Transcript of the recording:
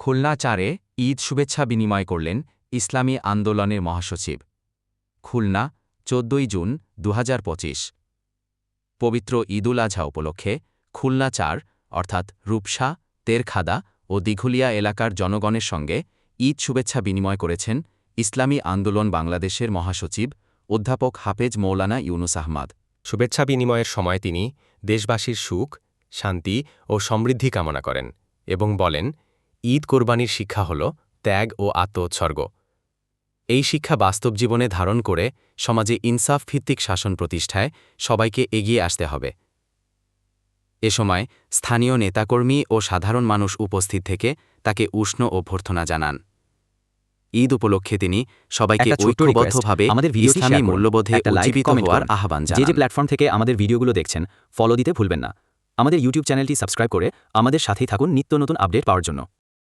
খুলনা ৪-এ ঈদ শুভেচ্ছা বিনিময় করলেন ইসলামী আন্দোলনের মহাসচিব। খুলনা ১৪ জুন ২০২৫। পবিত্র ঈদুল আজহা উপলক্ষে খুলনা ৪ অর্থাৎ রূপসা, তেরখাদা ও দিঘুলিয়া এলাকার জনগণের সঙ্গে ঈদ শুভেচ্ছা বিনিময় করেছেন ইসলামী আন্দোলন বাংলাদেশের মহাসচিব অধ্যাপক হাফেজ মৌলানা ইউনুস আহমদ। শুভেচ্ছা বিনিময়ের সময় তিনি দেশবাসীর সুখ, শান্তি ও সমৃদ্ধি কামনা করেন এবং বলেন, ঈদ কোরবানির শিক্ষা হল ত্যাগ ও আত্মোৎসর্গ। এই শিক্ষা বাস্তব জীবনে ধারণ করে সমাজে ইনসাফ ভিত্তিক শাসন প্রতিষ্ঠায় সবাইকে এগিয়ে আসতে হবে। এ সময় স্থানীয় নেতাকর্মী ও সাধারণ মানুষ উপস্থিত থেকে তাকে উষ্ণ অভ্যর্থনা জানান। ঈদ উপলক্ষে তিনি সবাইকে ঐক্যবদ্ধভাবে ইসলামী মূল্যবোধে উজ্জীবিত হওয়ার আহ্বান জানান। যে প্ল্যাটফর্ম থেকে আমাদের ভিডিওগুলো দেখছেন, ফলো দিতে ভুলবেন না। আমাদের ইউটিউব চ্যানেলটি সাবস্ক্রাইব করে আমাদের সাথেই থাকুন নিত্য নতুন আপডেট পাওয়ার জন্য।